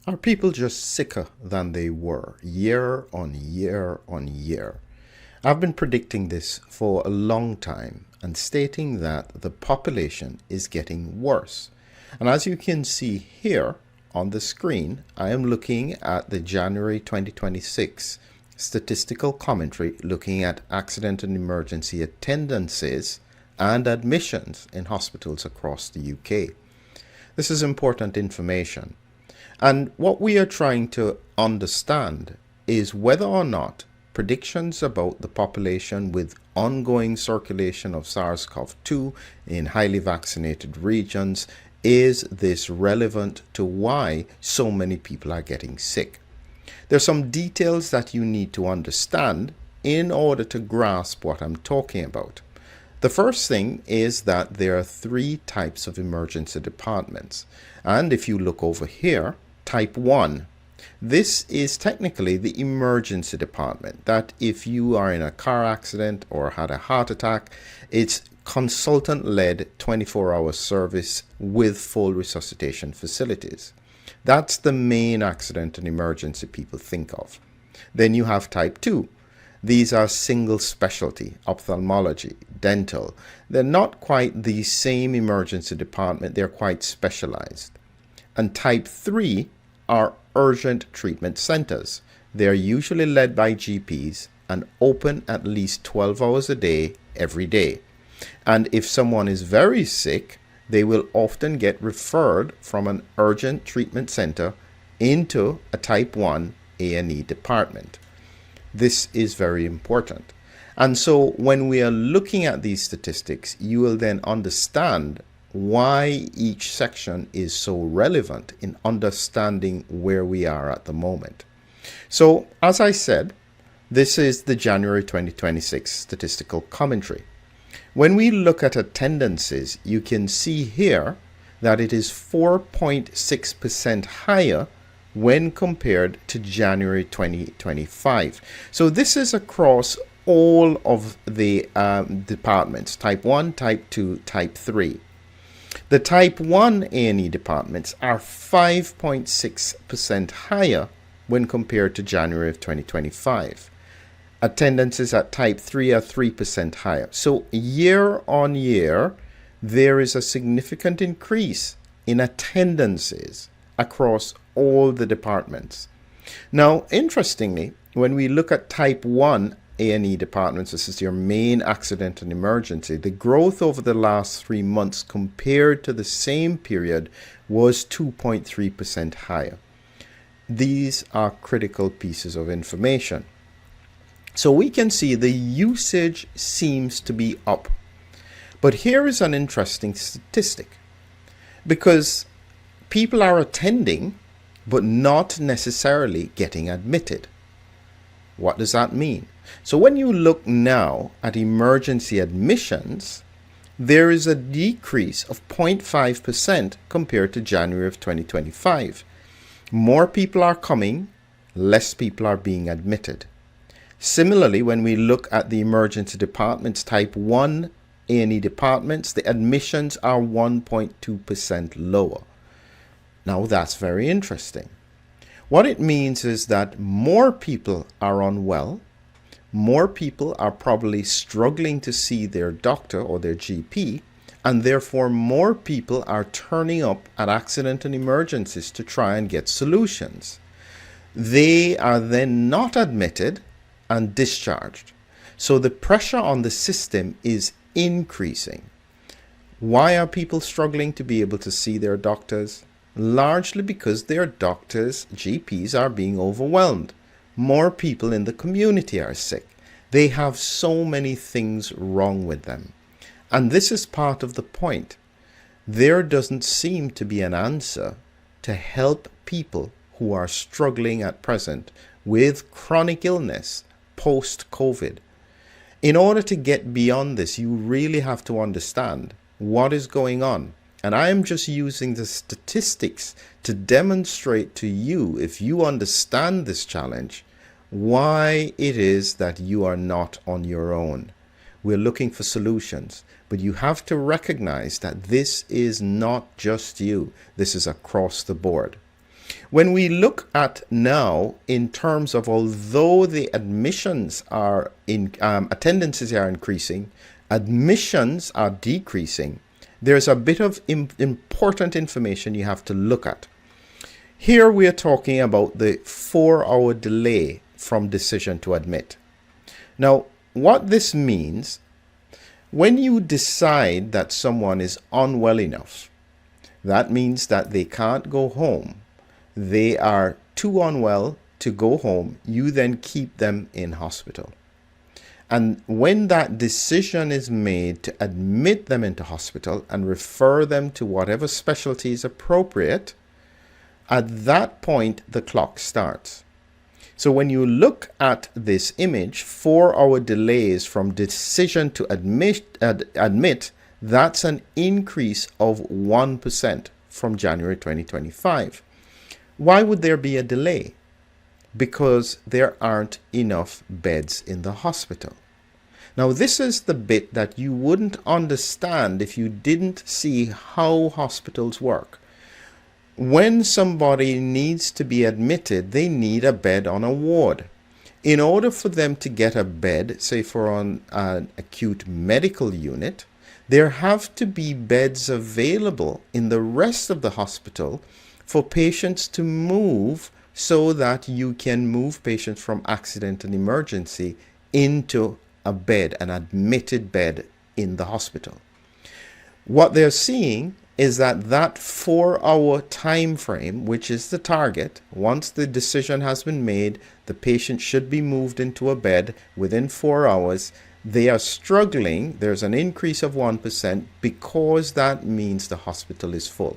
Are people just sicker than they were year on year on year? I've been predicting this for a long time and stating that the population is getting worse. And as you can see here on the screen, I am looking at the January 2026 statistical commentary looking at accident and emergency attendances and admissions in hospitals across the UK. This is important information. And what we are trying to understand is whether or not predictions about the population with ongoing circulation of SARS-CoV-2 in highly vaccinated regions, is this relevant to why so many people are getting sick? There's some details that you need to understand in order to grasp what I'm talking about. The first thing is that there are three types of emergency departments. And if you look over here, Type 1. This is technically the emergency department, that if you are in a car accident or had a heart attack, it's consultant-led 24-hour service with full resuscitation facilities. That's the main accident and emergency people think of. Then you have Type 2. These are single specialty, ophthalmology, dental. They're not quite the same emergency department, they're quite specialized. And Type 3 are urgent treatment centers. They are usually led by GPs and open at least 12 hours a day, every day. And if someone is very sick, they will often get referred from an urgent treatment center into a Type 1 A&E department. This is very important. And so when we are looking at these statistics, you will then understand why each section is so relevant in understanding where we are at the moment. So, as I said, this is the January 2026 statistical commentary. When we look at attendances, you can see here that it is 4.6% higher when compared to January 2025. So this is across all of the departments, Type 1, Type 2, Type 3. The Type 1 A&E departments are 5.6% higher when compared to January of 2025. Attendances at Type 3 are 3% higher. So year on year, there is a significant increase in attendances across all the departments. Now, interestingly, when we look at Type 1 A&E departments, this is your main accident and emergency, the growth over the last 3 months compared to the same period was 2.3% higher. These are critical pieces of information. So we can see the usage seems to be up. But here is an interesting statistic, because people are attending but not necessarily getting admitted. What does that mean? So when you look now at emergency admissions, there is a decrease of 0.5% compared to January of 2025. More people are coming, less people are being admitted. Similarly, when we look at the emergency departments, Type 1 A&E departments, the admissions are 1.2% lower. Now that's very interesting. What it means is that more people are unwell, more people are probably struggling to see their doctor or their GP, and therefore more people are turning up at accident and emergencies to try and get solutions. They are then not admitted and discharged. So the pressure on the system is increasing. Why are people struggling to be able to see their doctors? Largely because their doctors, GPs, are being overwhelmed. More people in the community are sick. They have so many things wrong with them. And this is part of the point. There doesn't seem to be an answer to help people who are struggling at present with chronic illness post-COVID. In order to get beyond this, you really have to understand what is going on. And I am just using the statistics to demonstrate to you, if you understand this challenge, why it is that you are not on your own. We're looking for solutions, but you have to recognize that this is not just you. This is across the board. When we look at now in terms of, although the admissions are in, attendances are increasing, admissions are decreasing, there's a bit of important information you have to look at. Here we are talking about the 4-hour delay from decision to admit. Now, what this means, when you decide that someone is unwell enough, that means that they can't go home. They are too unwell to go home. You then keep them in hospital. And when that decision is made to admit them into hospital and refer them to whatever specialty is appropriate, at that point, the clock starts. So when you look at this image, 4-hour delays from decision to admit, that's an increase of 1% from January 2025. Why would there be a delay? Because there aren't enough beds in the hospital. Now, this is the bit that you wouldn't understand if you didn't see how hospitals work. When somebody needs to be admitted, they need a bed on a ward. In order for them to get a bed, say for an acute medical unit, there have to be beds available in the rest of the hospital for patients to move, so that you can move patients from accident and emergency into a bed, an admitted bed in the hospital. What they're seeing is that 4-hour time frame, which is the target, once the decision has been made, the patient should be moved into a bed within 4 hours. They are struggling. There's an increase of 1% because that means the hospital is full.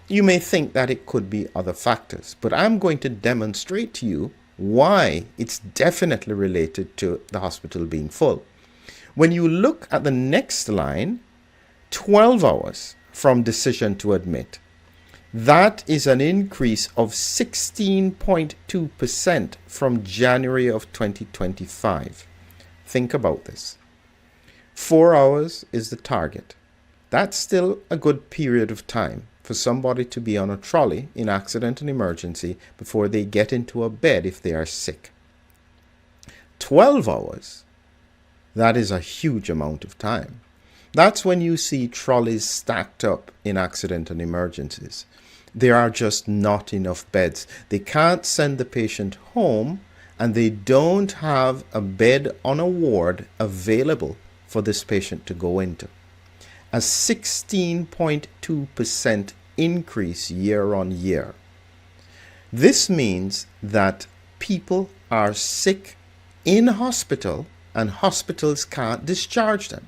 You may think that it could be other factors, but I'm going to demonstrate to you why it's definitely related to the hospital being full. When you look at the next line, 12 hours from decision to admit, that is an increase of 16.2% from January of 2025. Think about this. 4 hours is the target. That's still a good period of time for somebody to be on a trolley in accident and emergency before they get into a bed if they are sick. 12 hours, that is a huge amount of time. That's when you see trolleys stacked up in accident and emergencies. There are just not enough beds. They can't send the patient home, and they don't have a bed on a ward available for this patient to go into. A 16.2% increase year on year. This means that people are sick in hospital and hospitals can't discharge them.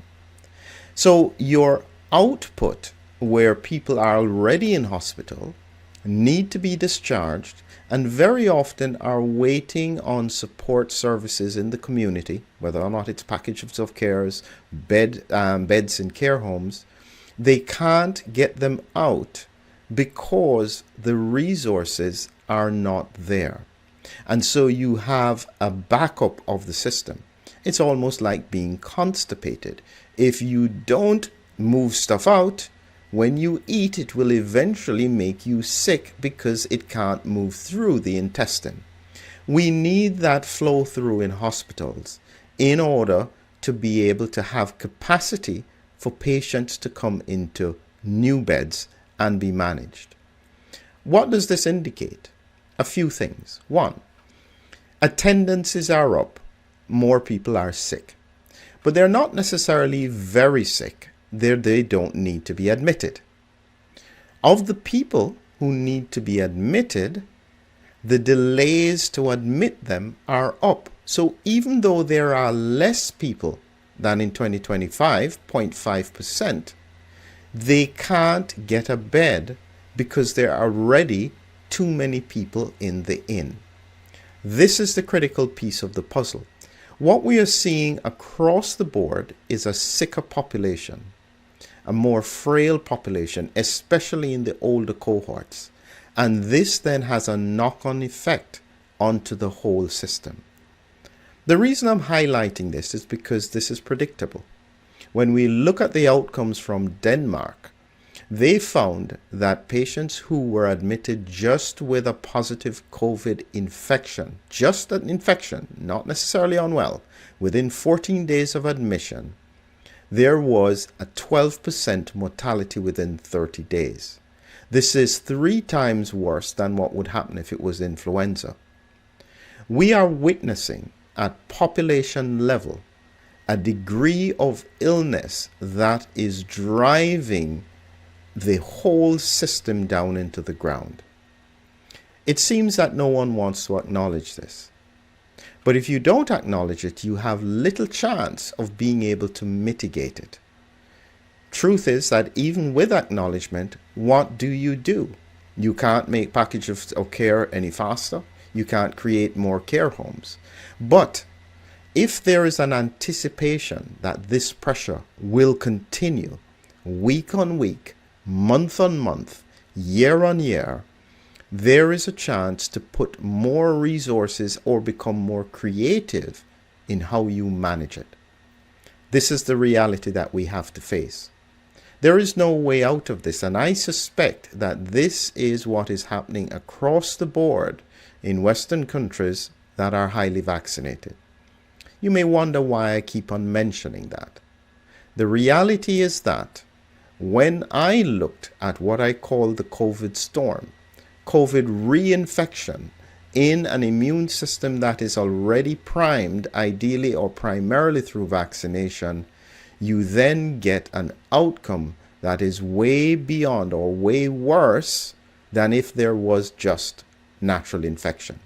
So your output, where people are already in hospital, need to be discharged, and very often are waiting on support services in the community, whether or not it's packages of cares, beds in care homes. They can't get them out because the resources are not there. And so you have a backup of the system. It's almost like being constipated. If you don't move stuff out, when you eat, it will eventually make you sick because it can't move through the intestine. We need that flow through in hospitals in order to be able to have capacity for patients to come into new beds and be managed. What does this indicate? A few things. One, attendances are up. More people are sick. But they're not necessarily very sick. They don't need to be admitted. Of the people who need to be admitted, the delays to admit them are up. So even though there are less people than in 2025, 0.5%, they can't get a bed because there are already too many people in the inn. This is the critical piece of the puzzle. What we are seeing across the board is a sicker population, a more frail population, especially in the older cohorts. And this then has a knock-on effect onto the whole system. The reason I'm highlighting this is because this is predictable. When we look at the outcomes from Denmark, They found that patients who were admitted just with a positive COVID infection, just an infection, not necessarily unwell, within 14 days of admission, there was a 12% mortality within 30 days. This is 3 times worse than what would happen if it was influenza. We are witnessing at population level a degree of illness that is driving the whole system down into the ground. It seems that no one wants to acknowledge this. But if you don't acknowledge it, you have little chance of being able to mitigate it. Truth is that even with acknowledgement, what do? You can't make packages of care any faster. You can't create more care homes. But if there is an anticipation that this pressure will continue week on week, month on month, year on year, there is a chance to put more resources or become more creative in how you manage it. This is the reality that we have to face. There is no way out of this, and I suspect that this is what is happening across the board in Western countries that are highly vaccinated. You may wonder why I keep on mentioning that. The reality is that when I looked at what I call the COVID storm, COVID reinfection in an immune system that is already primed, ideally or primarily through vaccination, you then get an outcome that is way beyond or way worse than if there was just natural infection.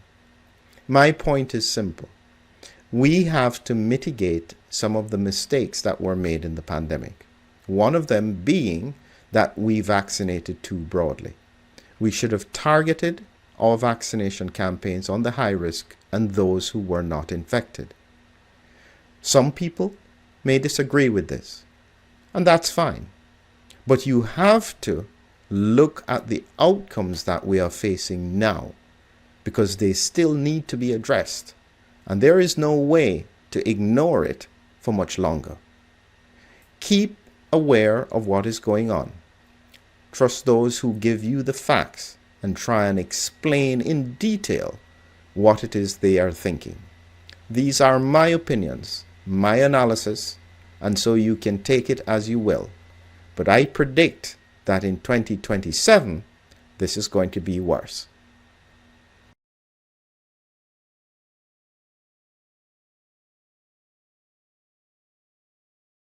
My point is simple. We have to mitigate some of the mistakes that were made in the pandemic. One of them being that we vaccinated too broadly. We should have targeted our vaccination campaigns on the high risk and those who were not infected. Some people may disagree with this, and that's fine. But you have to look at the outcomes that we are facing now, because they still need to be addressed, and there is no way to ignore it for much longer. Keep aware of what is going on. Trust those who give you the facts and try and explain in detail what it is they are thinking. These are my opinions, my analysis, and so you can take it as you will. But I predict that in 2027, this is going to be worse.